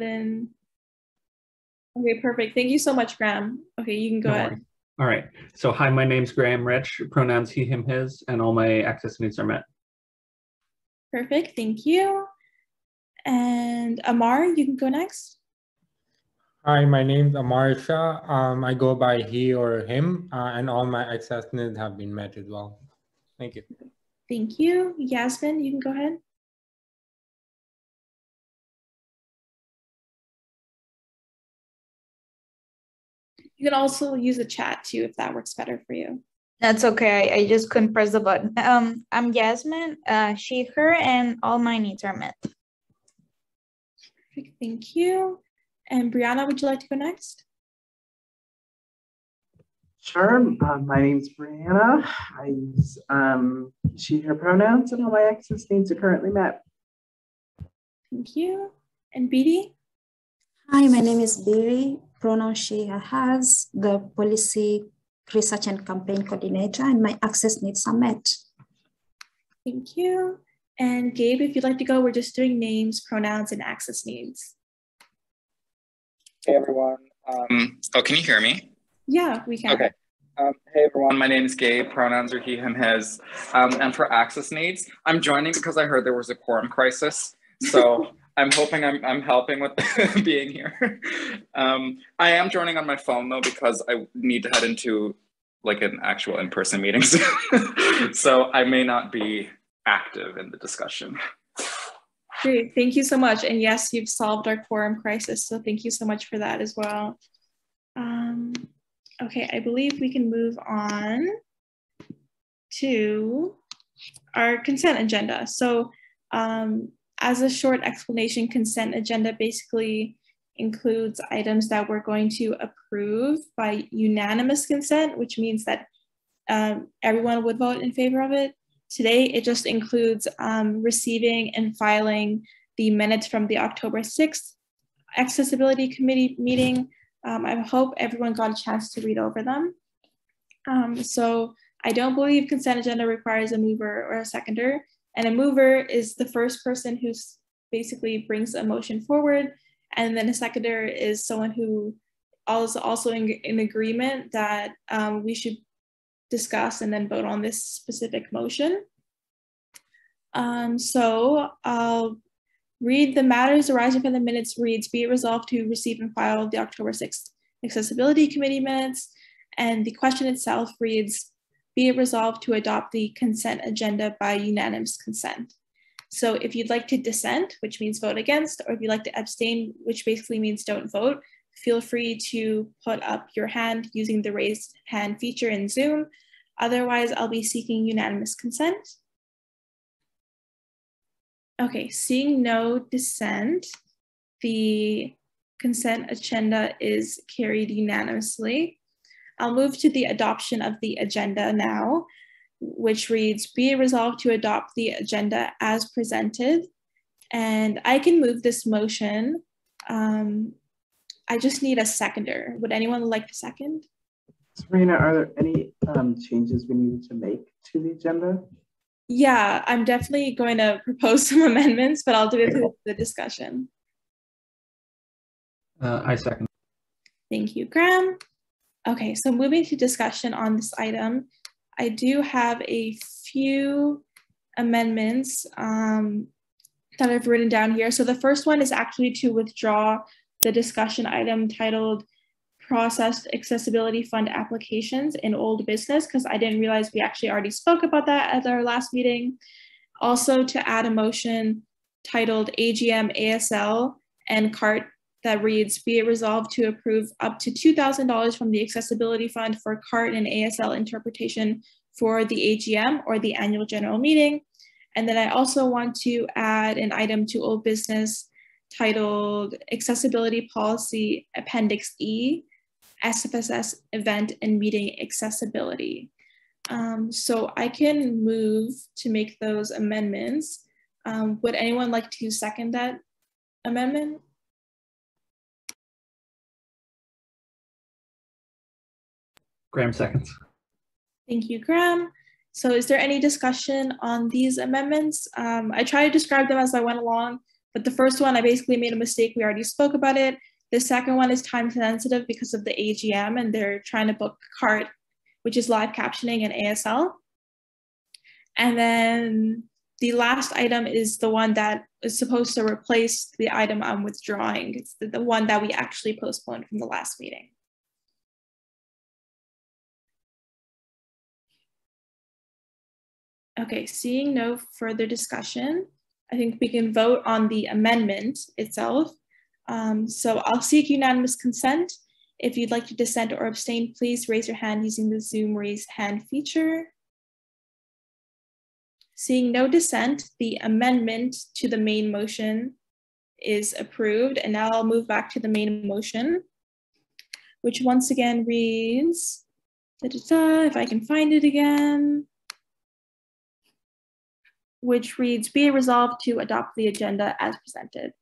in. Okay, perfect. Thank you so much, Graham. Okay, you can go ahead. Worries. All right. So hi, my name's Graham Rich, pronouns he, him, his, and all my access needs are met. Perfect, thank you. And Amar, you can go next. Hi, my name's Amar Shah. I go by he or him, and all my access needs have been met as well. Thank you. Thank you. Yasmin, you can go ahead. You can also use the chat too if that works better for you. That's okay. I just couldn't press the button. I'm Yasmin, she, her, and all my needs are met. Perfect, thank you. And Brianna, would you like to go next? Sure. My name's Brianna. I use she, her pronouns, and all my access needs are currently met. Thank you. And Bidi? Hi, my name is Biri, pronoun she, her, has, the policy research and campaign coordinator, and my access needs are met. Thank you. And Gabe, if you'd like to go, we're just doing names, pronouns, and access needs. Hey, everyone. Oh, can you hear me? Yeah, we can. Okay. Hey, everyone. My name is Gabe. Pronouns are he, him, his. And for access needs, I'm joining because I heard there was a quorum crisis. So I'm hoping I'm helping with being here. I am joining on my phone, though, because I need to head into like an actual in-person meeting. So I may not be active in the discussion. Great, thank you so much. And yes, you've solved our quorum crisis. So thank you so much for that as well. Okay, I believe we can move on to our consent agenda. So as a short explanation, consent agenda basically includes items that we're going to approve by unanimous consent, which means that everyone would vote in favor of it. Today, it just includes receiving and filing the minutes from the October 6th Accessibility Committee meeting. I hope everyone got a chance to read over them. So I don't believe consent agenda requires a mover or a seconder. And a mover is the first person who basically brings a motion forward. And then a seconder is someone who is also in agreement that we should discuss and then vote on this specific motion. So I'll read the matters arising from the minutes reads, be it resolved to receive and file the October 6th Accessibility Committee minutes. And the question itself reads, be it resolved to adopt the consent agenda by unanimous consent. So if you'd like to dissent, which means vote against, or if you'd like to abstain, which basically means don't vote, feel free to put up your hand using the raised hand feature in Zoom. Otherwise, I'll be seeking unanimous consent. Okay, seeing no dissent, the consent agenda is carried unanimously. I'll move to the adoption of the agenda now, which reads, be it resolved to adopt the agenda as presented. And I can move this motion. I just need a seconder. Would anyone like to second? Serena, are there any changes we need to make to the agenda? Yeah, I'm definitely going to propose some amendments, but I'll do it through the discussion. I second. Thank you, Graham. Okay, so moving to discussion on this item, I do have a few amendments that I've written down here. So the first one is actually to withdraw the discussion item titled Processed Accessibility Fund Applications in Old Business, because I didn't realize we actually already spoke about that at our last meeting. Also to add a motion titled AGM ASL and CART that reads, be it resolved to approve up to $2,000 from the Accessibility Fund for CART and ASL interpretation for the AGM or the annual general meeting. And then I also want to add an item to old business titled Accessibility Policy Appendix E, SFSS Event and Meeting Accessibility. So I can move to make those amendments. Would anyone like to second that amendment? Graham seconds. Thank you, Graham. So is there any discussion on these amendments? I try to describe them as I went along, But the first one, I basically made a mistake. We already spoke about it. The second one is time sensitive because of the AGM, and they're trying to book CART, which is live captioning and ASL. And then the last item is the one that is supposed to replace the item I'm withdrawing. It's the one that we actually postponed from the last meeting. Okay, seeing no further discussion, I think we can vote on the amendment itself. So I'll seek unanimous consent. If you'd like to dissent or abstain, please raise your hand using the Zoom raise hand feature. Seeing no dissent, the amendment to the main motion is approved. And now I'll move back to the main motion, which once again reads, if I can find it again, which reads, be it resolved to adopt the agenda as presented.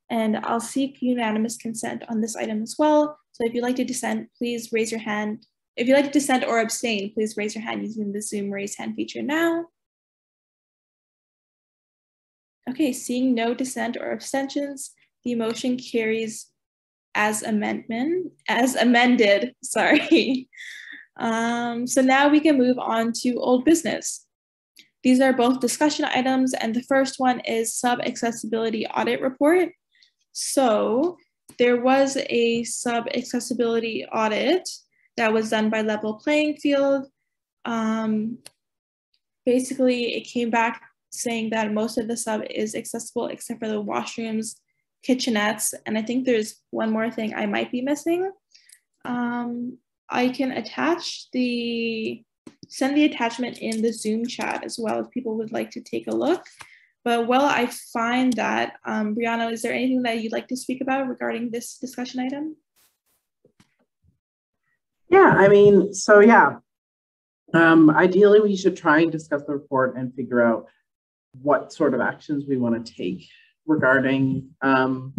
And I'll seek unanimous consent on this item as well. So if you'd like to dissent, please raise your hand. If you'd like to dissent or abstain, please raise your hand using the Zoom raise hand feature now. Okay, seeing no dissent or abstentions, the motion carries as amended, sorry. So now we can move on to old business. These are both discussion items, and the first one is sub-accessibility audit report. So there was a sub-accessibility audit that was done by Level Playing Field. Basically, it came back saying that most of the sub is accessible except for the washrooms, kitchenettes, and I think there's one more thing I might be missing. I can send the attachment in the Zoom chat as well if people would like to take a look. But while I find that, Brianna, is there anything that you'd like to speak about regarding this discussion item? Yeah, I mean, so yeah, ideally we should try and discuss the report and figure out what sort of actions we want to take regarding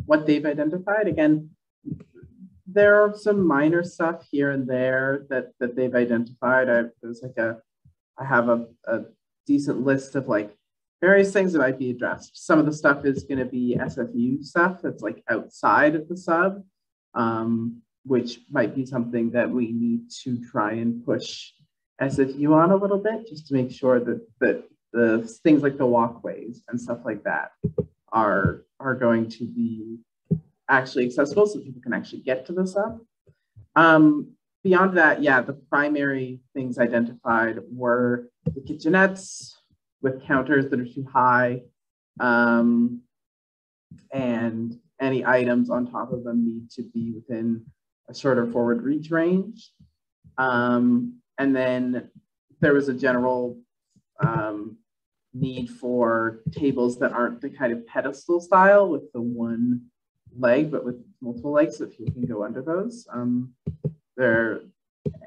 what they've identified. Again, there are some minor stuff here and there that they've identified. I have a decent list of like various things that might be addressed. Some of the stuff is going to be SFU stuff that's like outside of the sub, which might be something that we need to try and push SFU on a little bit, just to make sure that the things like the walkways and stuff like that are going to be actually accessible so people can actually get to the sub. Beyond that, yeah, the primary things identified were the kitchenettes with counters that are too high, and any items on top of them need to be within a shorter forward reach range. And then there was a general need for tables that aren't the kind of pedestal style with the one leg, but with multiple legs, so people can go under those.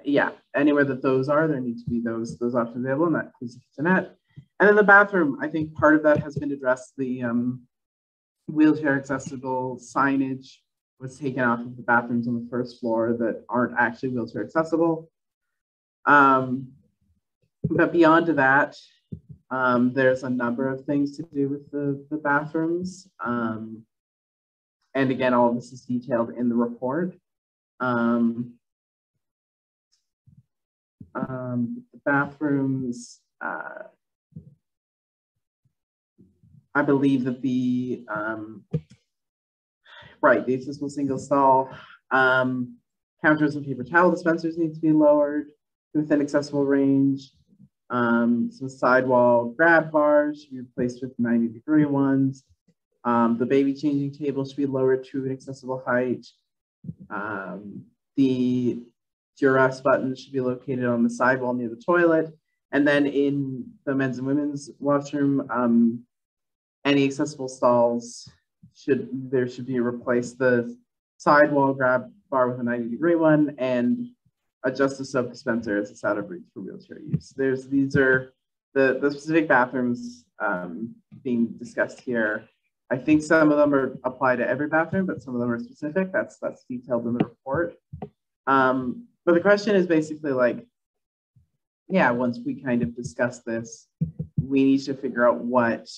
Yeah, anywhere that those are, there need to be those options available, and that includes the kitchenette. And then the bathroom, I think part of that has been addressed. The wheelchair accessible signage was taken off of the bathrooms on the first floor that aren't actually wheelchair accessible. But beyond that, there's a number of things to do with the bathrooms. And again, all of this is detailed in the report. The bathrooms, I believe that the accessible single stall counters and paper towel dispensers need to be lowered within accessible range. Some sidewall grab bars should be replaced with 90-degree ones. The baby changing table should be lowered to an accessible height. The duress buttons should be located on the sidewall near the toilet. And then in the men's and women's washroom, any accessible stalls should be replaced. The sidewall grab bar with a 90-degree one, and adjust the soap dispenser as it's out of reach for wheelchair use. These are the specific bathrooms being discussed here. I think some of them apply to every bathroom, but some of them are specific. That's detailed in the report. But the question is basically like, yeah, once we kind of discuss this, we need to figure out what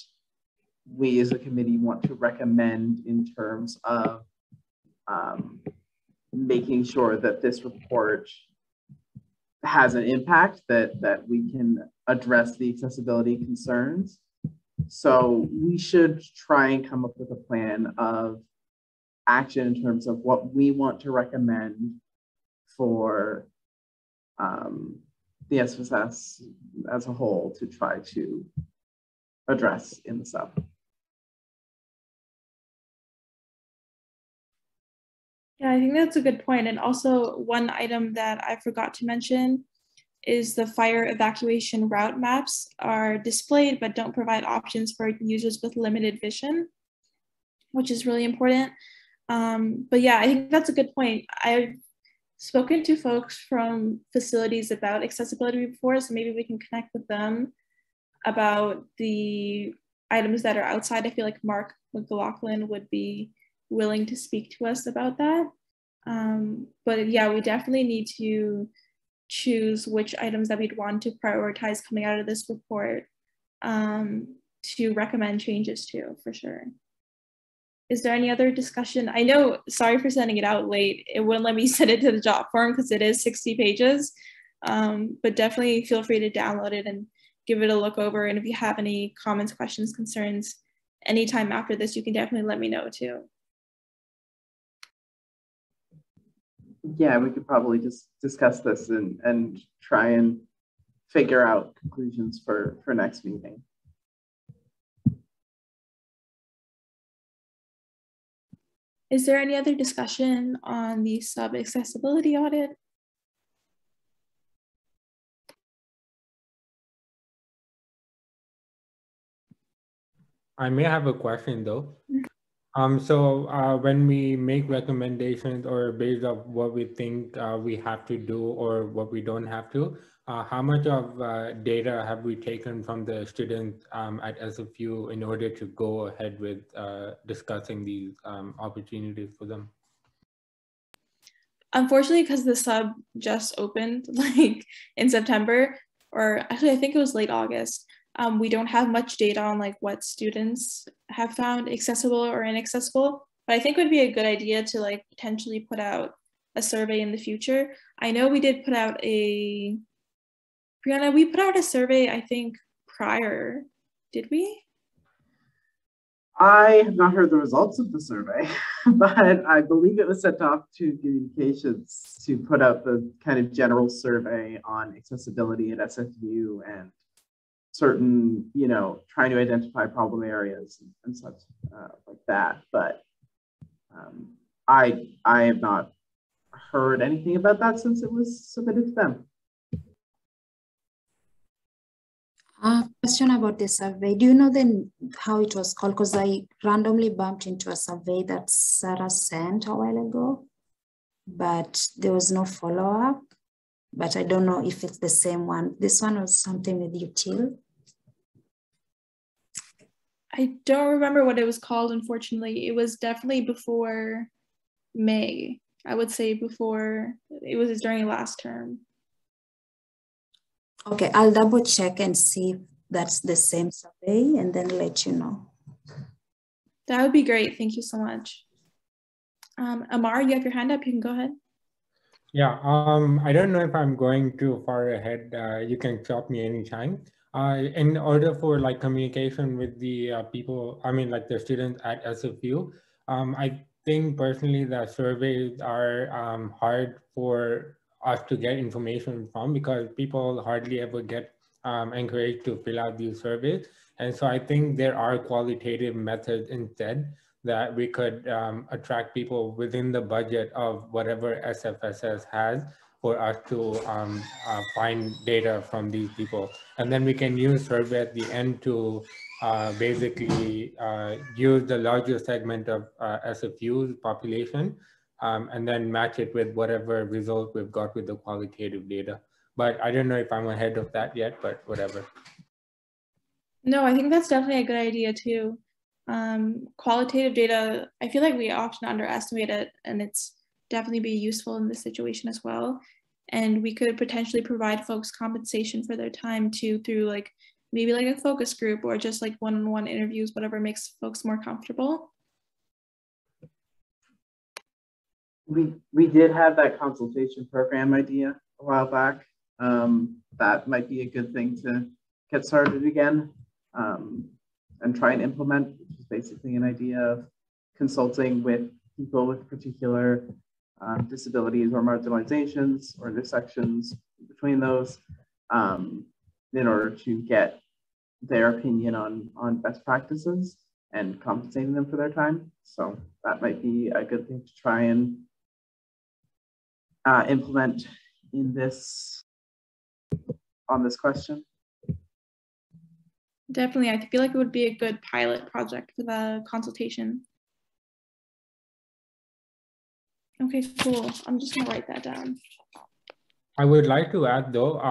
we as a committee want to recommend in terms of making sure that this report has an impact, that we can address the accessibility concerns. So we should try and come up with a plan of action in terms of what we want to recommend for the SFSS as a whole to try to address in the sub. Yeah, I think that's a good point. And also one item that I forgot to mention is the fire evacuation route maps are displayed but don't provide options for users with limited vision, which is really important. But yeah, I think that's a good point. I've spoken to folks from facilities about accessibility before, so maybe we can connect with them about the items that are outside. I feel like Mark McLaughlin would be willing to speak to us about that. But yeah, we definitely need to choose which items that we'd want to prioritize coming out of this report to recommend changes to, for sure. Is there any other discussion? I know, sorry for sending it out late. It wouldn't let me send it to the job form because it is 60 pages, but definitely feel free to download it and give it a look over. And if you have any comments, questions, concerns, anytime after this, you can definitely let me know too. Yeah, we could probably just discuss this and try and figure out conclusions for next meeting. Is there any other discussion on the sub-accessibility audit? I may have a question though. When we make recommendations or based on what we think we have to do or what we don't have to, how much of data have we taken from the students at SFU in order to go ahead with discussing these opportunities for them? Unfortunately, because the sub just opened like in September, or actually I think it was late August, we don't have much data on like what students have found accessible or inaccessible, but I think it would be a good idea to like potentially put out a survey in the future. I know we did put out a, Brianna, we put out a survey, I think prior, did we? I have not heard the results of the survey, but I believe it was sent off to communications to put out the kind of general survey on accessibility at SFU and certain, you know, trying to identify problem areas and such like that. But I have not heard anything about that since it was submitted to them. Question about the survey. Do you know then how it was called? Because I randomly bumped into a survey that Sarah sent a while ago, but there was no follow-up. But I don't know if it's the same one. This one was something with util. I don't remember what it was called, unfortunately. It was definitely before May. I would say before, it was during last term. Okay, I'll double check and see if that's the same survey and then let you know. That would be great. Thank you so much. Amar, you have your hand up. You can go ahead. Yeah, I don't know if I'm going too far ahead. You can stop me anytime. In order for like communication with the people, I mean like the students at SFU, I think personally that surveys are hard for us to get information from because people hardly ever get encouraged to fill out these surveys. And so I think there are qualitative methods instead that we could attract people within the budget of whatever SFSS has for us to find data from these people. And then we can use survey at the end to basically use the larger segment of SFU's population and then match it with whatever result we've got with the qualitative data. But I don't know if I'm ahead of that yet, but whatever. No, I think that's definitely a good idea too. Qualitative data, I feel like we often underestimate it, and it's definitely be useful in this situation as well. And we could potentially provide folks compensation for their time too through like maybe like a focus group or just like one-on-one interviews, whatever makes folks more comfortable. We did have that consultation program idea a while back. That might be a good thing to get started again and try and implement, which is basically an idea of consulting with people with particular disabilities or marginalizations or intersections between those in order to get their opinion on best practices and compensating them for their time. So that might be a good thing to try and implement in this, on this question. Definitely, I feel like it would be a good pilot project for the consultation. Okay, cool. I'm just gonna write that down. I would like to add though,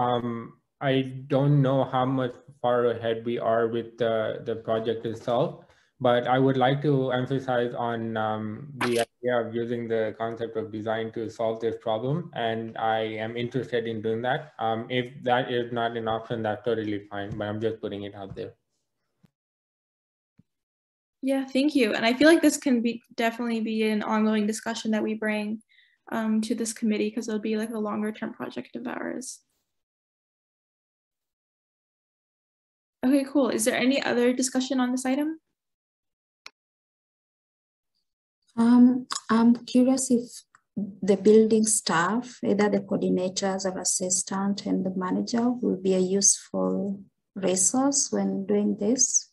I don't know how much far ahead we are with the project itself, but I would like to emphasize on the idea of using the concept of design to solve this problem. And I am interested in doing that. If that is not an option, that's totally fine, but I'm just putting it out there. Yeah, thank you. And I feel like this can be definitely be an ongoing discussion that we bring to this committee, because it'll be like a longer term project of ours. Okay, cool. Is there any other discussion on this item? I'm curious if the building staff, either the coordinators or assistant and the manager, will be a useful resource when doing this,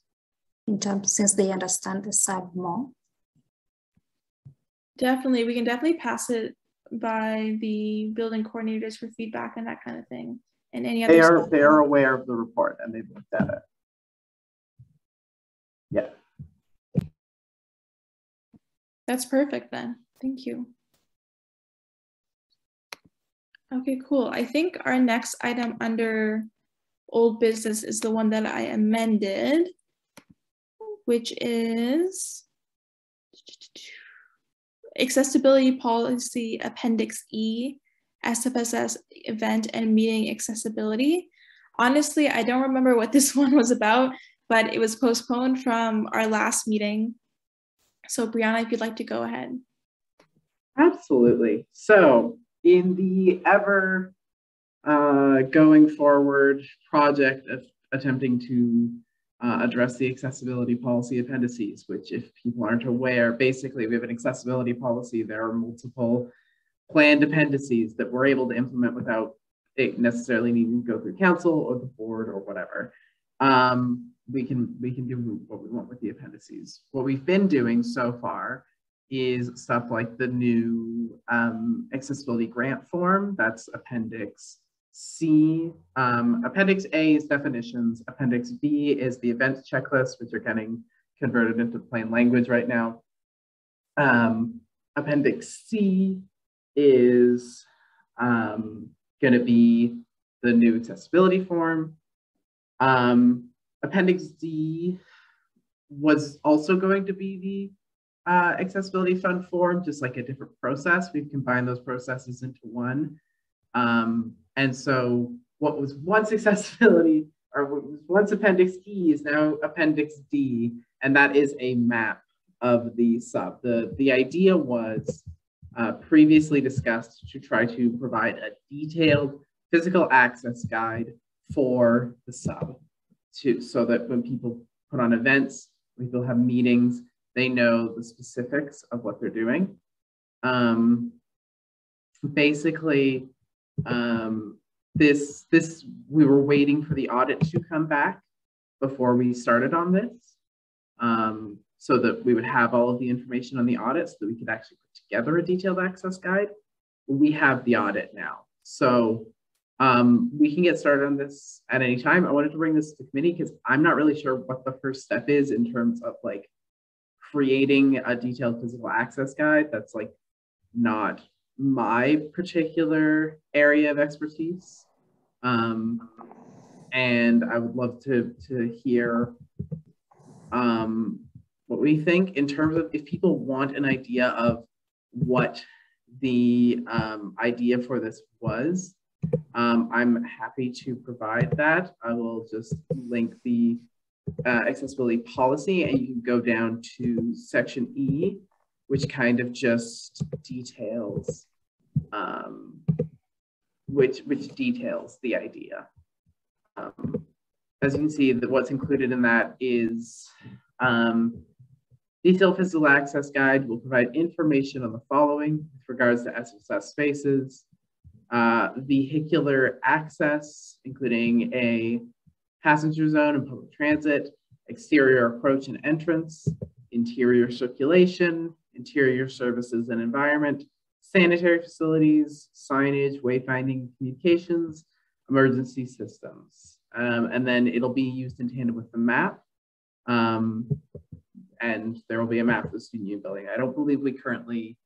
in terms, since they understand the sub more. Definitely, we can definitely pass it by the building coordinators for feedback and that kind of thing. And any other they are aware of the report and they've looked at it. Yeah. That's perfect then. Thank you. Okay, cool. I think our next item under old business is the one that I amended, which is Accessibility Policy Appendix E, SFSS Event and Meeting Accessibility. Honestly, I don't remember what this one was about, but it was postponed from our last meeting. So Brianna, if you'd like to go ahead. Absolutely. So in the ever going forward project of attempting to address the accessibility policy appendices, which if people aren't aware, basically we have an accessibility policy. There are multiple planned appendices that we're able to implement without it necessarily needing to go through council or the board or whatever. We can do what we want with the appendices. What we've been doing so far is stuff like the new accessibility grant form. That's Appendix C. Appendix A is definitions. Appendix B is the events checklist, which are getting converted into plain language right now. Appendix C is going to be the new accessibility form. Appendix D was also going to be the accessibility fund form, just like a different process. We've combined those processes into one. And so what was once accessibility, or what was once Appendix E, is now Appendix D, and that is a map of the sub. The idea was previously discussed to try to provide a detailed physical access guide for the sub, so that when people put on events, when people have meetings, they know the specifics of what they're doing. Basically, we were waiting for the audit to come back before we started on this, so that we would have all of the information on the audit so that we could actually put together a detailed access guide. We have the audit now, so we can get started on this at any time. I wanted to bring this to the committee because I'm not really sure what the first step is in terms of like creating a detailed physical access guide. That's like not my particular area of expertise. And I would love to hear what we think in terms of if people want an idea of what the idea for this was. I'm happy to provide that. I will just link the accessibility policy, and you can go down to section E, which kind of just details which details the idea. As you can see, that what's included in that is detailed physical access guide will provide information on the following with regards to SFSS spaces, vehicular access, including a passenger zone and public transit, exterior approach and entrance, interior circulation, interior services and environment, sanitary facilities, signage, wayfinding, communications, emergency systems. And then it'll be used in tandem with the map. And there will be a map of the student union building. I don't believe we currently,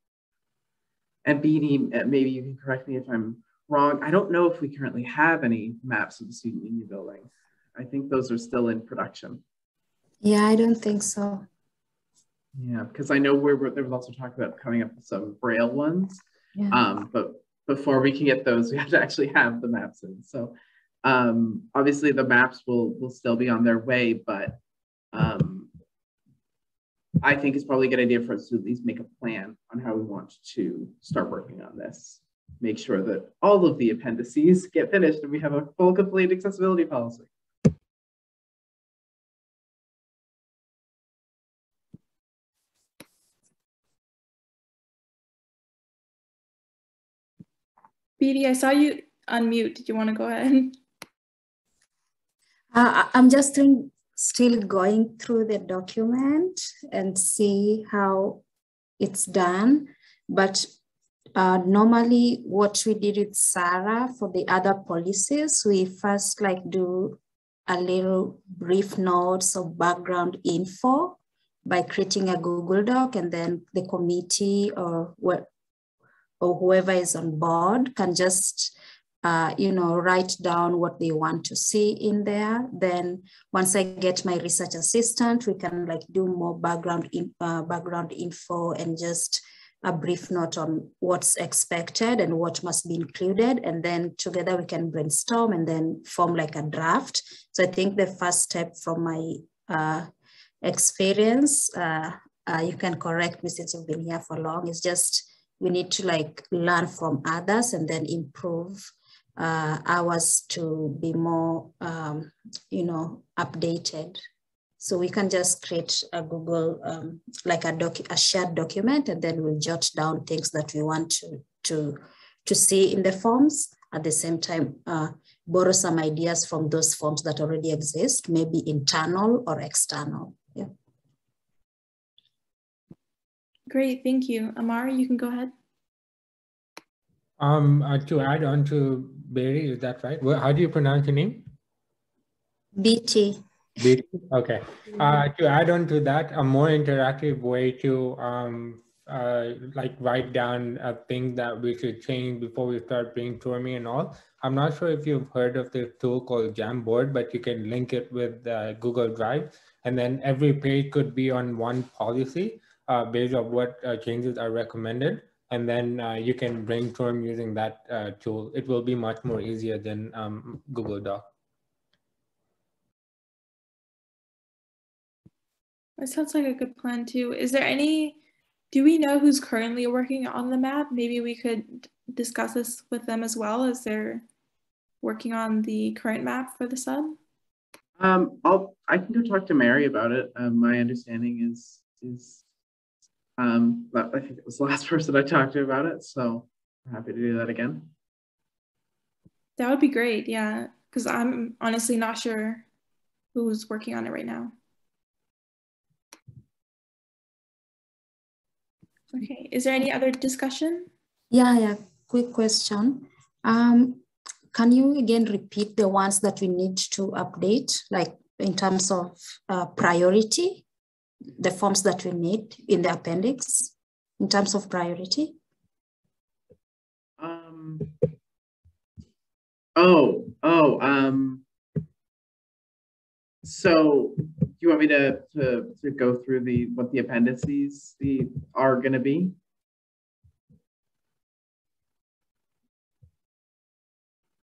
and BD, maybe you can correct me if I'm wrong. I don't know if we currently have any maps of the student union building. I think those are still in production. Yeah, I don't think so. Yeah, because I know there was also talk about coming up with some Braille ones. Yeah. But before we can get those, we have to actually have the maps in. So obviously the maps will still be on their way, but I think it's probably a good idea for us to at least make a plan on how we want to start working on this. Make sure that all of the appendices get finished and we have a full, complete accessibility policy. BD, I saw you unmute. Did you want to go ahead? I'm just still going through the document and see how it's done. But normally what we did with Sarah for the other policies, we first do a little brief notes of background info by creating a Google Doc, and then the committee or whoever is on board can just write down what they want to see in there. Then once I get my research assistant, we can do more background info and just a brief note on what's expected and what must be included. And then together we can brainstorm and then form a draft. So I think the first step from my experience, you can correct me since you've been here for long, is just we need to learn from others and then improve ours to be more, updated. So we can just create a Google, a shared document, and then we'll jot down things that we want to see in the forms. At the same time, borrow some ideas from those forms that already exist, maybe internal or external. Yeah. Great, thank you. Amar, you can go ahead. To add on to Barry, is that right? How do you pronounce your name? BT. BT. Okay. To add on to that, a more interactive way to write down a thing that we should change before we start brainstorming and all. I'm not sure if you've heard of this tool called Jamboard, but you can link it with Google Drive, and then every page could be on one policy based on what changes are recommended. And then you can brainstorm using that tool. It will be much more easier than Google Doc. That sounds like a good plan too. Do we know who's currently working on the map? Maybe we could discuss this with them as well as they're working on the current map for the sub. I can go talk to Mary about it. My understanding is but I think it was the last person I talked to about it, so I'm happy to do that again. That would be great, yeah, because I'm honestly not sure who's working on it right now. Okay, is there any other discussion? Yeah, quick question. Can you again repeat the ones that we need to update, in terms of priority? The forms that we need in the appendix in terms of priority? So do you want me to go through what the appendices are going to be?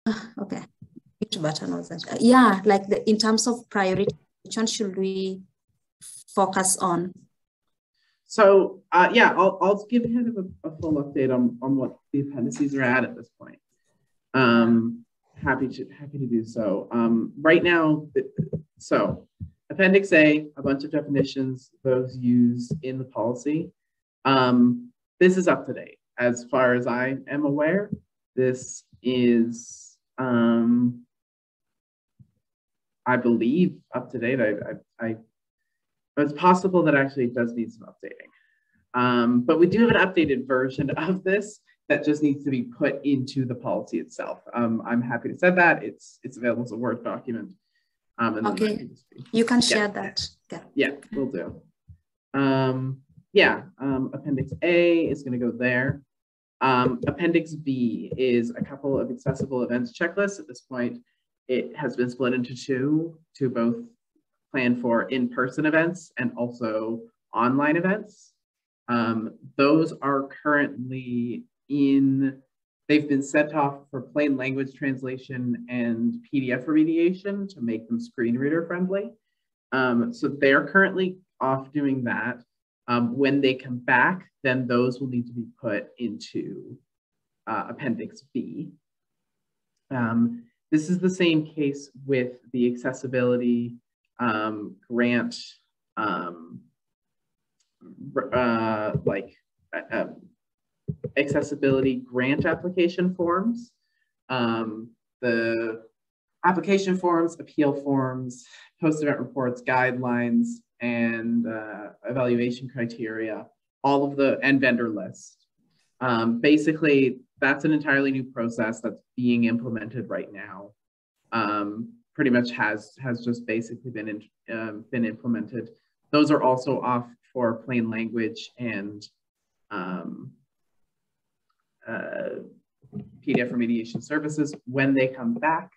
Okay. Which button was that? Yeah, like in terms of priority, which one should we focus on? So yeah, I'll give kind of a full update on what the appendices are at this point. Happy to do so. Right now, so Appendix A, a bunch of definitions, those used in the policy. This is up to date. As far as I am aware, this is, I believe, up to date. It's possible that actually it does need some updating. But we do have an updated version of this that just needs to be put into the policy itself. I'm happy to say that. It's available as a Word document. Okay, you can share that. Yeah, we'll do. Appendix A is going to go there. Appendix B is a couple of accessible events checklists. At this point, it has been split into two to both plan for in-person events and also online events. Those are currently they've been sent off for plain language translation and PDF remediation to make them screen reader friendly. So they're currently off doing that. When they come back, then those will need to be put into Appendix B. This is the same case with the accessibility grant, accessibility grant application forms. The application forms, appeal forms, post-event reports, guidelines, and evaluation criteria, and vendor list. Basically, that's an entirely new process that's being implemented right now. Pretty much has just basically been implemented. Those are also off for plain language and PDF remediation services. When they come back,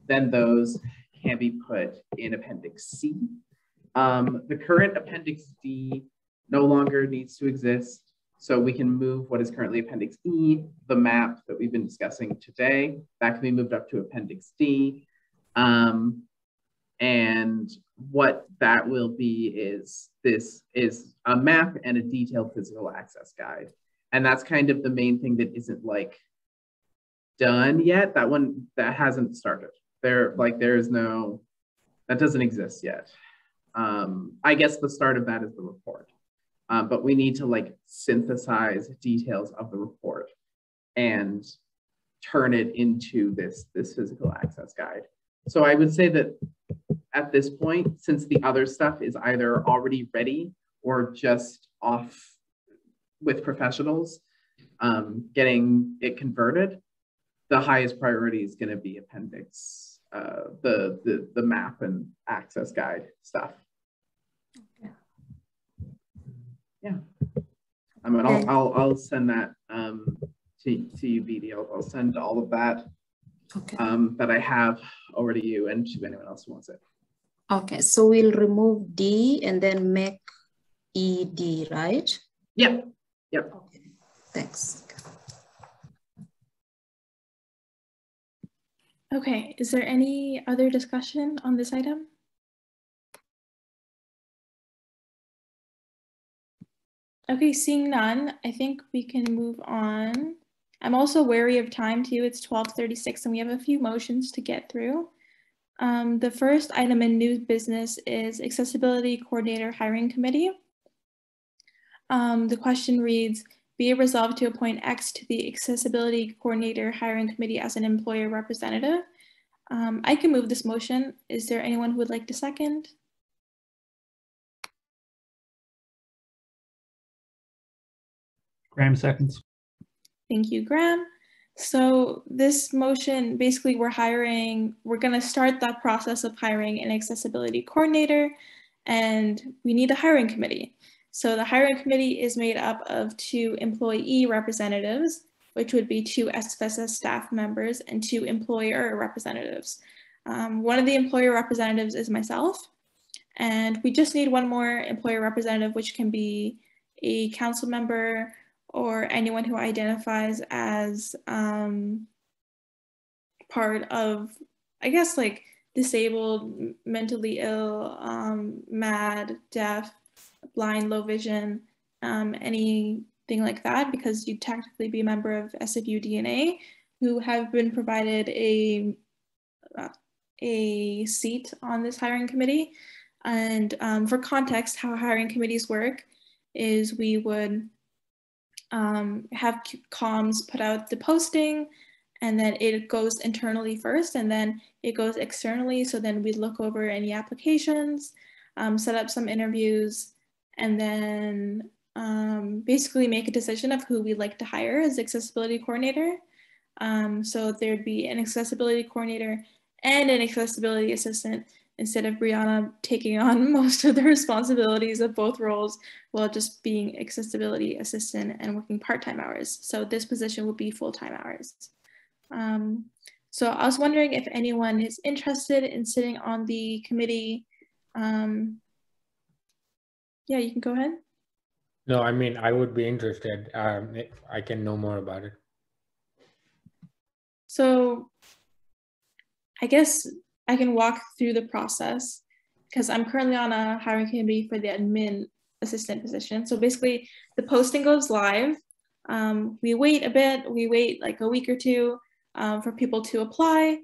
then those can be put in Appendix C. The current Appendix D no longer needs to exist, so we can move what is currently Appendix E, the map that we've been discussing today, that can be moved up to Appendix D. And what that will be is a map and a detailed physical access guide. And that's kind of the main thing that isn't like done yet. That hasn't started. That doesn't exist yet. I guess the start of that is the report. But we need to like synthesize details of the report and turn it into this physical access guide. So I would say that at this point, since the other stuff is either already ready or just off with professionals getting it converted, the highest priority is going to be Appendix, the map and access guide stuff. Okay. Yeah. I mean, I'll send that to you, BD. I'll send all of that that I have over to you and to anyone else who wants it. Okay, so we'll remove D and then make ED, right? Yep. Yep. Okay, thanks. Okay, is there any other discussion on this item? Okay, seeing none, I think we can move on. I'm also wary of time too. It's 12:36 and we have a few motions to get through. The first item in new business is Accessibility Coordinator Hiring Committee. The question reads, be it resolved to appoint X to the Accessibility Coordinator Hiring Committee as an employer representative. I can move this motion. Is there anyone who would like to second? Graham seconds. Thank you, Graham. So this motion, basically we're going to start that process of hiring an accessibility coordinator, and we need a hiring committee. So the hiring committee is made up of 2 employee representatives, which would be 2 SFSS staff members and 2 employer representatives. One of the employer representatives is myself, and we just need 1 more employer representative, which can be a council member or anyone who identifies as part part of, I guess, like disabled, mentally ill, mad, deaf, blind, low vision, anything like that, because you'd technically be a member of SFU DNA who have been provided a seat on this hiring committee. And for context, how hiring committees work is we would have comms put out the posting, and then it goes internally first, and then it goes externally. So then we look over any applications, set up some interviews, and then basically make a decision of who we'd like to hire as accessibility coordinator. So there'd be an accessibility coordinator and an accessibility assistant, instead of Brianna taking on most of the responsibilities of both roles while just being accessibility assistant and working part-time hours. So this position would be full-time hours. So I was wondering if anyone is interested in sitting on the committee. Yeah, you can go ahead. No, I mean, I would be interested. If I can know more about it. So I guess I can walk through the process, because I'm currently on a hiring committee for the admin assistant position. So basically the posting goes live. We wait a bit, we wait like a week or two for people to apply.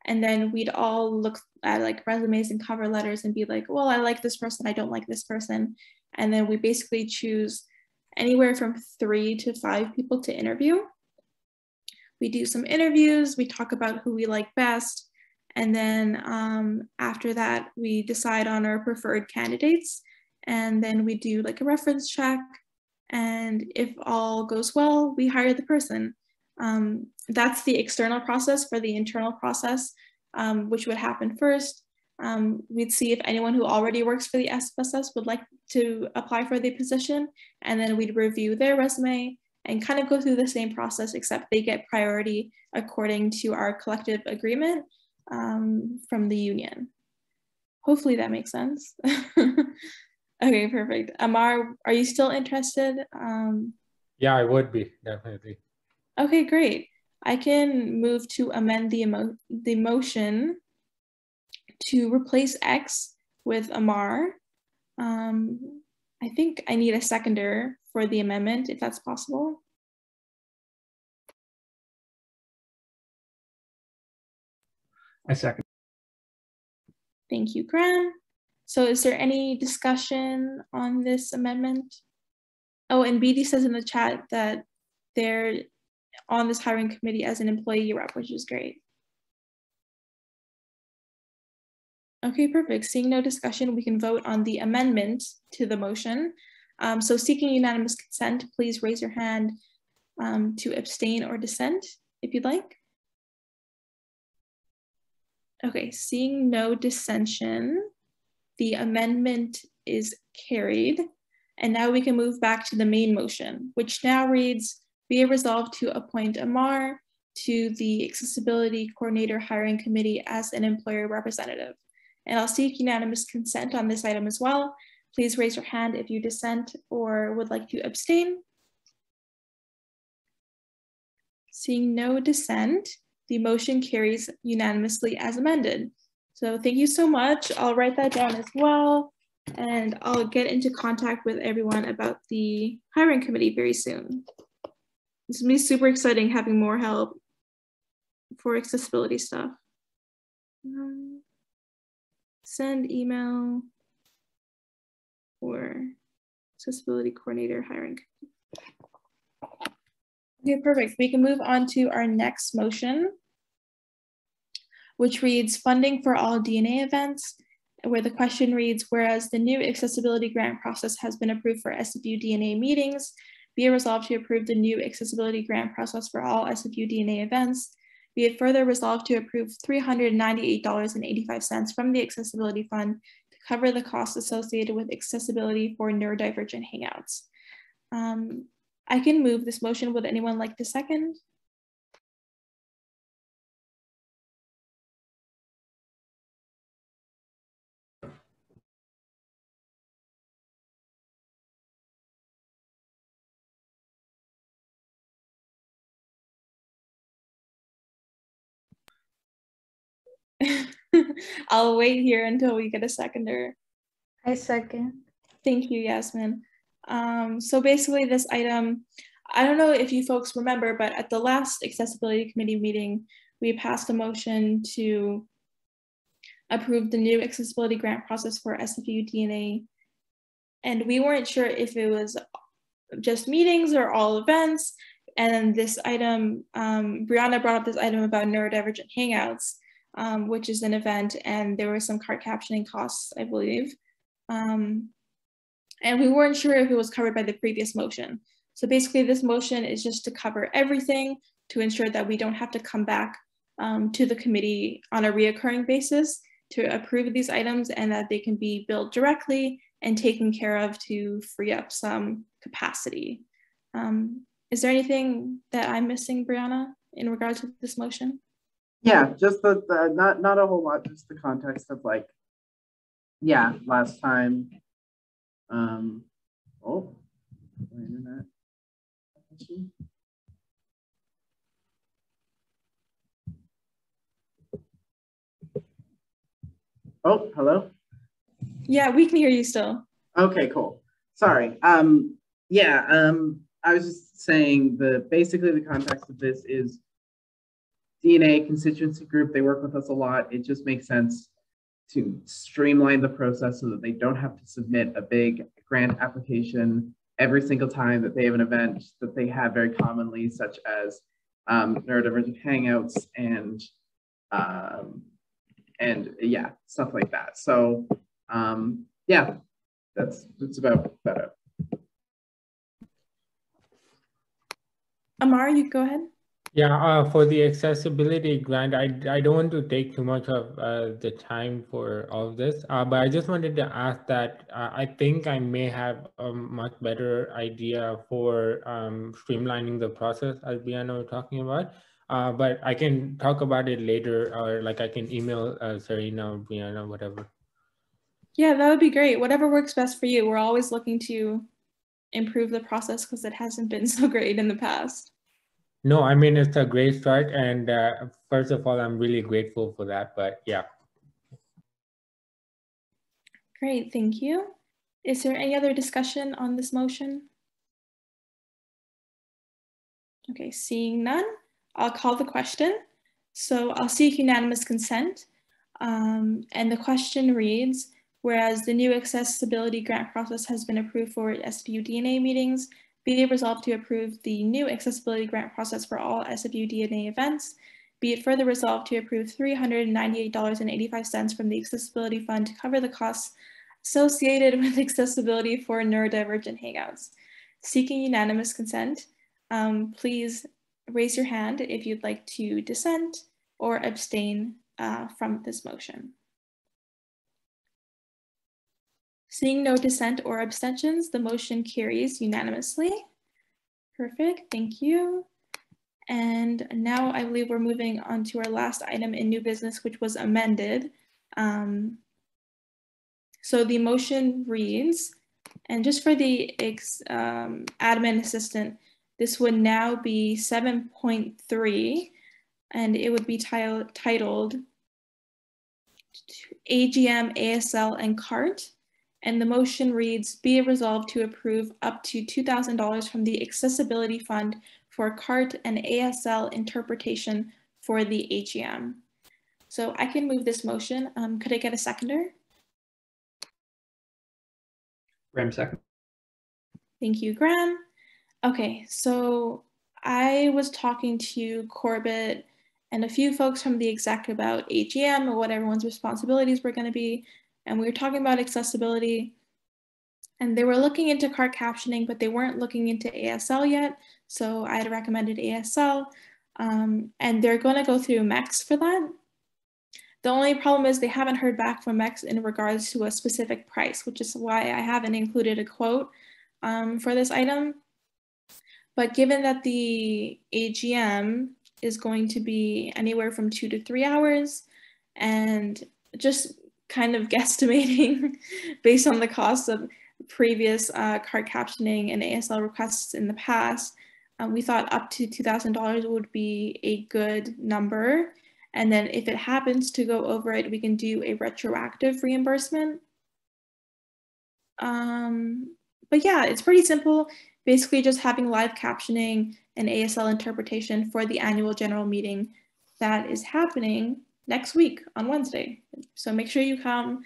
And then we'd all look at like resumes and cover letters and be like, well, I like this person, I don't like this person. And then we basically choose anywhere from 3 to 5 people to interview. We do some interviews, we talk about who we like best. And then after that, we decide on our preferred candidates. And then we do like a reference check. And if all goes well, we hire the person. That's the external process. For the internal process, which would happen first, we'd see if anyone who already works for the SFSS would like to apply for the position. And then we'd review their resume and kind of go through the same process, except they get priority according to our collective agreement from the union. Hopefully that makes sense. Okay, perfect. Amar, are you still interested? Yeah, I would be, definitely. Okay, great. I can move to amend the motion to replace X with Amar. I think I need a seconder for the amendment, if that's possible. I second. Thank you, Graham. So is there any discussion on this amendment? Oh, and BD says in the chat that they're on this hiring committee as an employee rep, which is great. Okay, perfect. Seeing no discussion, we can vote on the amendment to the motion. So seeking unanimous consent, please raise your hand to abstain or dissent if you'd like. Okay, seeing no dissension, the amendment is carried. And now we can move back to the main motion, which now reads, be it resolved to appoint Amar to the Accessibility Coordinator Hiring Committee as an employer representative. And I'll seek unanimous consent on this item as well. Please raise your hand if you dissent or would like to abstain. Seeing no dissent, the motion carries unanimously as amended. So thank you so much. I'll write that down as well, and I'll get into contact with everyone about the hiring committee very soon. It's gonna be super exciting having more help for accessibility stuff. Send email for accessibility coordinator hiring. Okay, perfect. We can move on to our next motion, which reads funding for all DNA events, where the question reads, whereas the new accessibility grant process has been approved for SFU DNA meetings, be it resolved to approve the new accessibility grant process for all SFU DNA events, be it further resolved to approve $398.85 from the Accessibility Fund to cover the costs associated with accessibility for neurodivergent hangouts. I can move this motion. Would anyone like to second? I'll wait here until we get a seconder. I second. Thank you, Yasmin. So basically this item, I don't know if you folks remember, but at the last Accessibility Committee meeting, we passed a motion to approve the new accessibility grant process for SFU DNA. And we weren't sure if it was just meetings or all events. And this item, Brianna brought up this item about neurodivergent hangouts, which is an event, and there were some cart captioning costs, I believe. And we weren't sure if it was covered by the previous motion. So basically this motion is just to cover everything to ensure that we don't have to come back to the committee on a reoccurring basis to approve these items, and that they can be billed directly and taken care of to free up some capacity. Is there anything that I'm missing, Brianna, in regards to this motion? Yeah, just not a whole lot, just the context of like, yeah, last time. Oh, my internet. Oh, hello. Yeah, we can hear you still. Okay, cool. Sorry. Yeah, I was just saying basically the context of this is DNA constituency group. They work with us a lot. It just makes sense to streamline the process so that they don't have to submit a big grant application every single time that they have an event that they have very commonly, such as neurodivergent hangouts and yeah, stuff like that. So yeah, that's about it. Amar, you go ahead. Yeah, for the accessibility grant, I don't want to take too much of the time for all of this, but I just wanted to ask that I think I may have a much better idea for streamlining the process, as Brianna was talking about, but I can talk about it later, or like I can email Serena or Brianna, whatever. Yeah, that would be great. Whatever works best for you. We're always looking to improve the process because it hasn't been so great in the past. No, I mean, it's a great start. And first of all, I'm really grateful for that, but yeah. Great, thank you. Is there any other discussion on this motion? Okay, seeing none, I'll call the question. So I'll seek unanimous consent. And the question reads, whereas the new accessibility grant process has been approved for SFU DNA meetings, be it resolved to approve the new accessibility grant process for all SFU DNA events. Be it further resolved to approve $398.85 from the Accessibility Fund to cover the costs associated with accessibility for neurodivergent hangouts. Seeking unanimous consent, please raise your hand if you'd like to dissent or abstain from this motion. Seeing no dissent or abstentions, the motion carries unanimously. Perfect, thank you. And now I believe we're moving on to our last item in new business, which was amended. So the motion reads, and just for the admin assistant, this would now be 7.3, and it would be titled AGM, ASL, and CART. And the motion reads, be it resolved to approve up to $2,000 from the Accessibility Fund for CART and ASL interpretation for the AGM. So I can move this motion. Could I get a seconder? Graham, second. Thank you, Graham. Okay, so I was talking to Corbett and a few folks from the exec about AGM or what everyone's responsibilities were going to be. And we were talking about accessibility, and they were looking into cart captioning, but they weren't looking into ASL yet. So I had recommended ASL, and they're going to go through MEX for that. The only problem is they haven't heard back from MEX in regards to a specific price, which is why I haven't included a quote for this item. But given that the AGM is going to be anywhere from 2 to 3 hours, and just kind of guesstimating based on the cost of previous cart captioning and ASL requests in the past, we thought up to $2,000 would be a good number. And then if it happens to go over it, we can do a retroactive reimbursement. But yeah, it's pretty simple. Basically just having live captioning and ASL interpretation for the annual general meeting that is happening next week on Wednesday. So make sure you come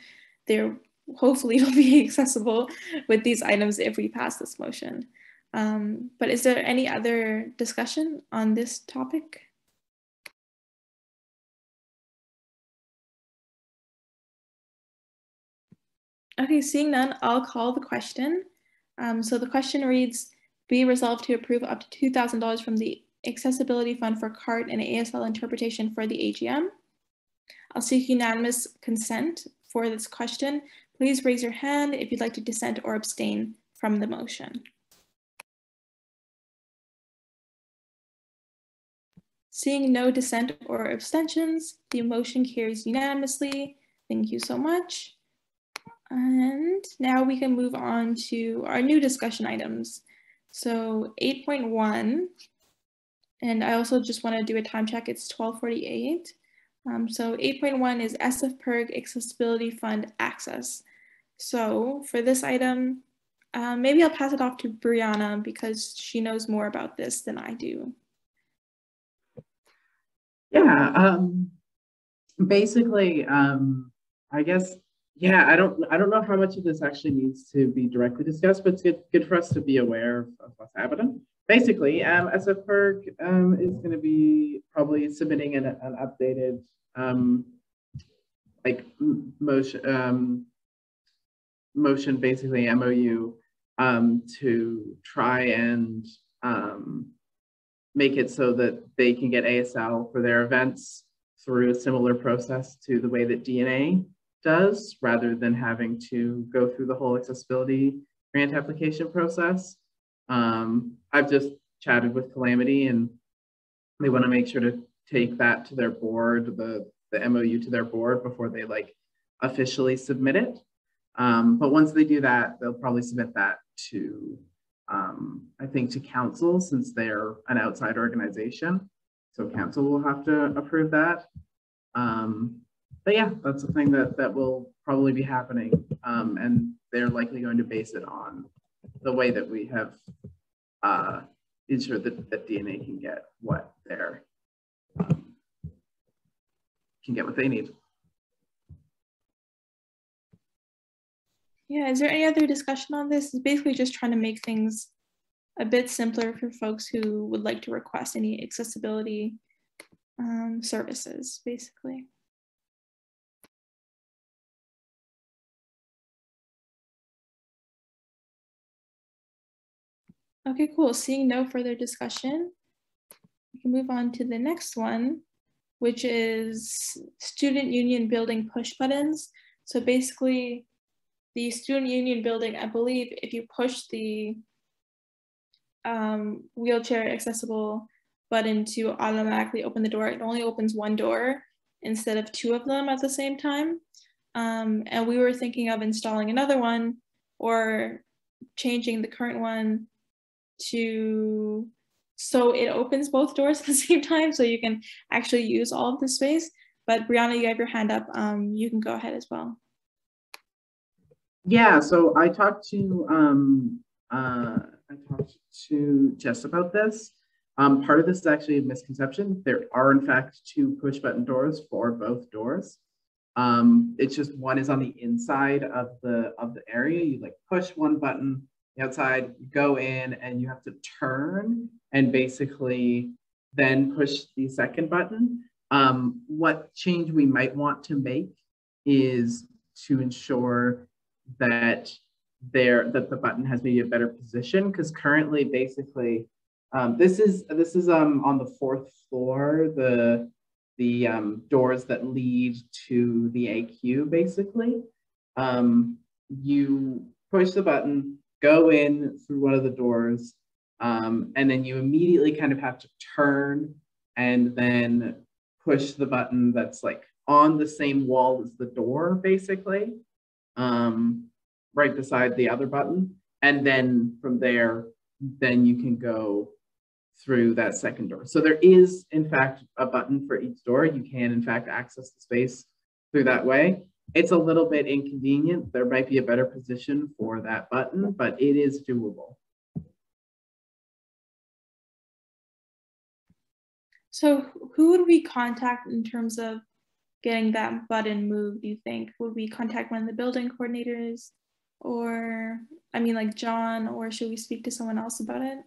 there. Hopefully it'll be accessible with these items if we pass this motion. But is there any other discussion on this topic? Okay, seeing none, I'll call the question. So the question reads, be resolved to approve up to $2,000 from the Accessibility Fund for CART and ASL interpretation for the AGM. I'll seek unanimous consent for this question. Please raise your hand if you'd like to dissent or abstain from the motion. Seeing no dissent or abstentions, the motion carries unanimously. Thank you so much. And now we can move on to our new discussion items. So 8.1, and I also just want to do a time check, it's 12:48. So 8.1 is SFPERG Accessibility Fund Access. So for this item, maybe I'll pass it off to Brianna because she knows more about this than I do. Yeah, basically, I guess, yeah, I don't know how much of this actually needs to be directly discussed, but it's good for us to be aware of what's happening. Basically, SFPERG is going to be probably submitting an updated like motion, basically MOU, to try and make it so that they can get ASL for their events through a similar process to the way that DNA does, rather than having to go through the whole accessibility grant application process. I've just chatted with Calamity and they want to make sure to take that to their board, the MOU to their board before they like officially submit it. But once they do that, they'll probably submit that to, I think, to council, since they're an outside organization. So council will have to approve that. But yeah, that's the thing that will probably be happening. And they're likely going to base it on the way that we have ensured that DNA can get what they're what they need. Yeah, is there any other discussion on this? It's basically just trying to make things a bit simpler for folks who would like to request any accessibility services, basically. Okay, cool. Seeing no further discussion, we can move on to the next one, which is student union building push buttons. So basically, the student union building, I believe if you push the wheelchair accessible button to automatically open the door, it only opens one door instead of two of them at the same time. And we were thinking of installing another one or changing the current one to so it opens both doors at the same time, so you can actually use all of the space. But Brianna, you have your hand up. You can go ahead as well. Yeah, so I talked to Jess about this. Part of this is actually a misconception. There are in fact two push button doors for both doors. It's just one is on the inside of the area. You like push one button, the outside, you go in, and you have to turn and basically then push the second button. What change we might want to make is to ensure that the button has maybe a better position, because currently basically this is on the fourth floor, the doors that lead to the AQ. Basically you push the button, go in through one of the doors, and then you immediately kind of have to turn and then push the button that's like on the same wall as the door, basically, right beside the other button. And then from there, then you can go through that second door. So there is, in fact, a button for each door. You can, in fact, access the space through that way. It's a little bit inconvenient. There might be a better position for that button, but it is doable. So who would we contact in terms of getting that button moved, do you think? Would we contact one of the building coordinators, or, I mean, like John, or should we speak to someone else about it?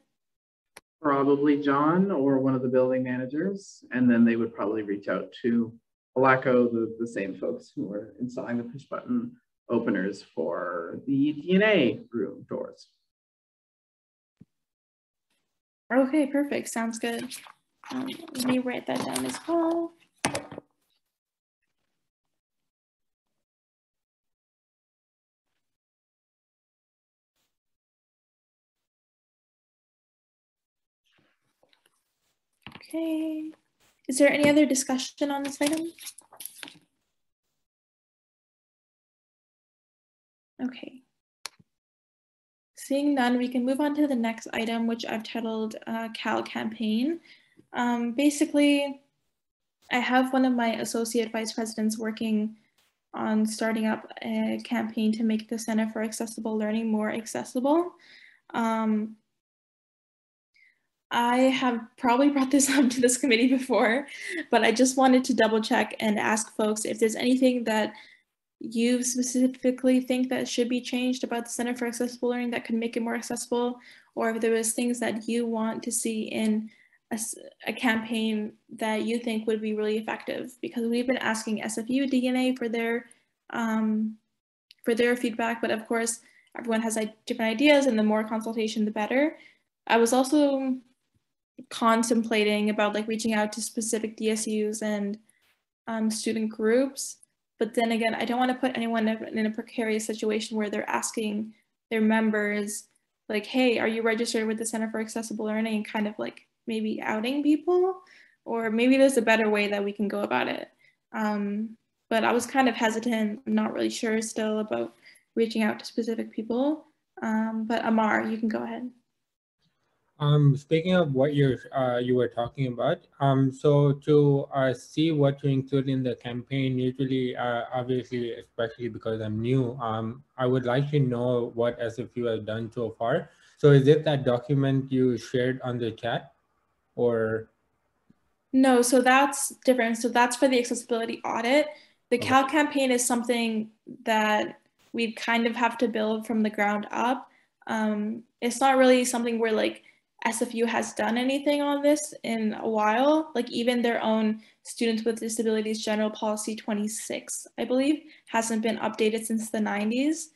Probably John or one of the building managers, and then they would probably reach out to Alaco, the same folks who are installing the push button openers for the DNA room doors. Okay, perfect, sounds good. Let me write that down as well. Okay, is there any other discussion on this item? Okay. Seeing none, we can move on to the next item, which I've titled Cal Campaign. Basically, I have one of my associate vice presidents working on starting up a campaign to make the Center for Accessible Learning more accessible. I have probably brought this up to this committee before, but I just wanted to double check and ask folks if there's anything that you specifically think that should be changed about the Center for Accessible Learning that could make it more accessible, or if there was things that you want to see in a campaign that you think would be really effective, because we've been asking SFU DNA for their feedback, but of course everyone has different ideas, and the more consultation the better. I was also contemplating about like reaching out to specific DSUs and student groups, but then again, I don't want to put anyone in a precarious situation where they're asking their members like, hey, are you registered with the Center for Accessible Learning, and kind of like maybe outing people, or maybe there's a better way that we can go about it. But I was kind of hesitant, I'm not really sure still about reaching out to specific people. But Amar, you can go ahead. Speaking of what you were talking about, so to see what to include in the campaign, usually, obviously, especially because I'm new, I would like to know what SFU has done so far. So is it that document you shared on the chat, or? No, so that's different. So that's for the accessibility audit. The Cal campaign is something that we kind of have to build from the ground up. It's not really something where like SFU has done anything on this in a while. Like even their own Students with Disabilities General Policy 26, I believe, hasn't been updated since the 90s.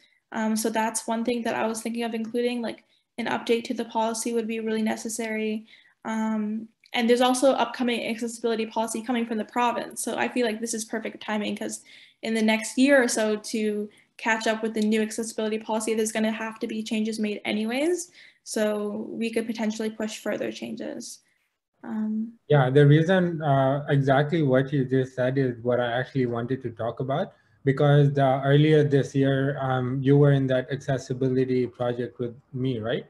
So that's one thing that I was thinking of including, like an update to the policy would be really necessary. And there's also upcoming accessibility policy coming from the province. So I feel like this is perfect timing, because in the next year or so to catch up with the new accessibility policy, there's going to have to be changes made anyways. So we could potentially push further changes. Yeah, the reason exactly what you just said is what I actually wanted to talk about, because earlier this year, you were in that accessibility project with me, right?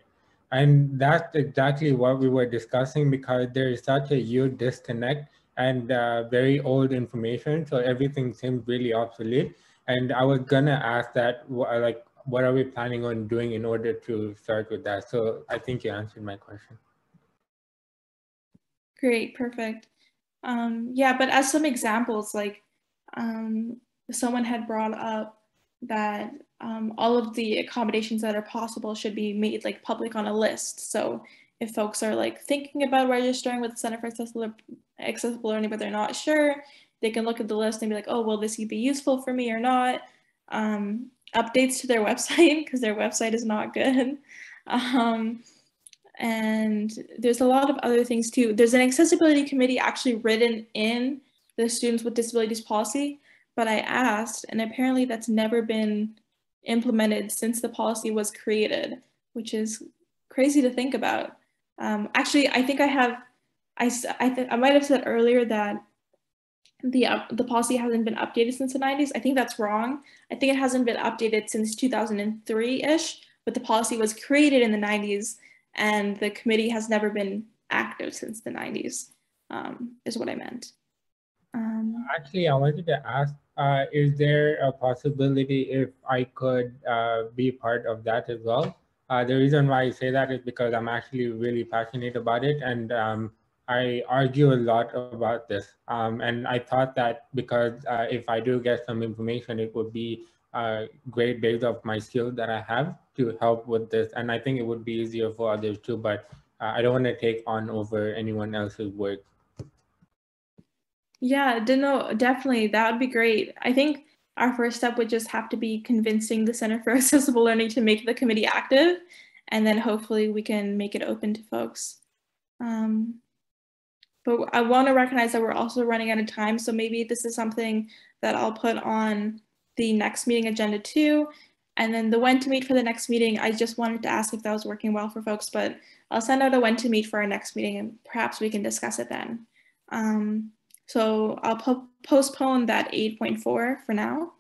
And that's exactly what we were discussing, because there is such a huge disconnect and very old information. So everything seems really obsolete. And I was gonna ask that, like, what are we planning on doing in order to start with that? So I think you answered my question. Great, perfect. Yeah, but as some examples, like someone had brought up that all of the accommodations that are possible should be made like public on a list. So if folks are like thinking about registering with the Center for Accessible Learning, but they're not sure, they can look at the list and be like, oh, will this be useful for me or not? Updates to their website, because their website is not good. And there's a lot of other things too. There's an accessibility committee actually written in the Students with Disabilities policy, but I asked, and apparently that's never been implemented since the policy was created, which is crazy to think about. Actually, I think I might have said earlier that the policy hasn't been updated since the 90s. I think that's wrong. I think it hasn't been updated since 2003-ish, but the policy was created in the 90s, and the committee has never been active since the 90s, is what I meant. Actually, I wanted to ask, is there a possibility if I could be part of that as well? The reason why I say that is because I'm actually really passionate about it, and I argue a lot about this. And I thought that because if I do get some information, it would be great based off my skills that I have to help with this. And I think it would be easier for others too, but I don't want to take on over anyone else's work. Yeah, no, definitely. That would be great. I think our first step would just have to be convincing the Center for Accessible Learning to make the committee active, and then hopefully we can make it open to folks. But I want to recognize that we're also running out of time, so maybe this is something that I'll put on the next meeting agenda too. And then the when to meet for the next meeting, I just wanted to ask if that was working well for folks, but I'll send out a when to meet for our next meeting and perhaps we can discuss it then. So I'll postpone that 8.4 for now.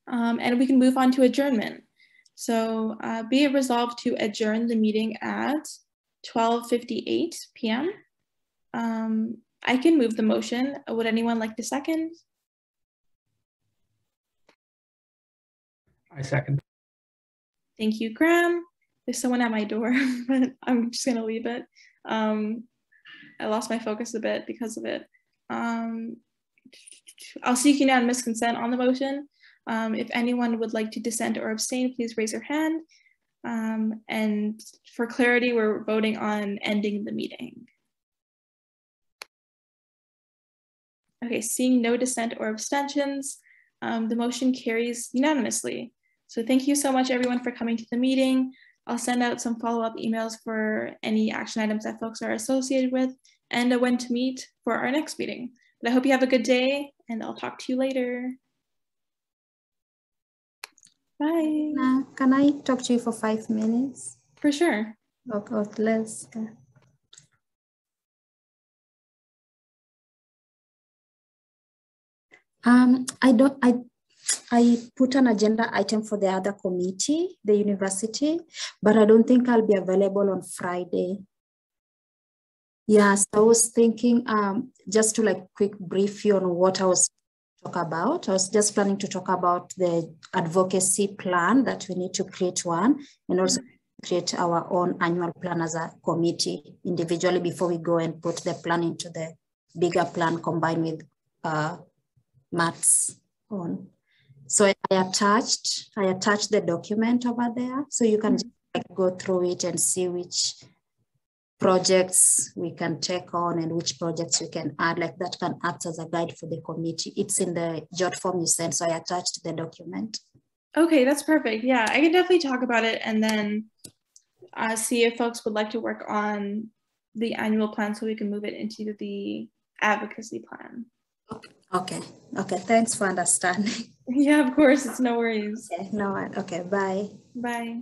And we can move on to adjournment. So be it resolved to adjourn the meeting at 12:58 p.m. I can move the motion. Would anyone like to second? I second. Thank you, Graham. There's someone at my door, but I'm just gonna leave it. I lost my focus a bit because of it. I'll seek unanimous consent on the motion. If anyone would like to dissent or abstain, please raise your hand. And for clarity, we're voting on ending the meeting. Okay, seeing no dissent or abstentions, the motion carries unanimously. So thank you so much everyone for coming to the meeting. I'll send out some follow-up emails for any action items that folks are associated with and a when to meet for our next meeting. But I hope you have a good day and I'll talk to you later. Bye. Can I talk to you for 5 minutes? For sure. Okay, let's. I put an agenda item for the other committee, the university, but I don't think I'll be available on Friday. Yes, I was thinking just to like quick brief you on what I was talk about. I was just planning to talk about the advocacy plan that we need to create one, and also create our own annual plan as a committee individually before we go and put the plan into the bigger plan combined with Matt's own. So I attached the document over there, so you can just like go through it and see which projects we can take on and which projects we can add, like that can act as a guide for the committee. It's in the jot form you sent, so I attached the document. Okay, that's perfect. Yeah, I can definitely talk about it and then see if folks would like to work on the annual plan so we can move it into the advocacy plan. Okay, thanks for understanding. Yeah, of course, it's no worries. Okay, no, okay, bye. Bye.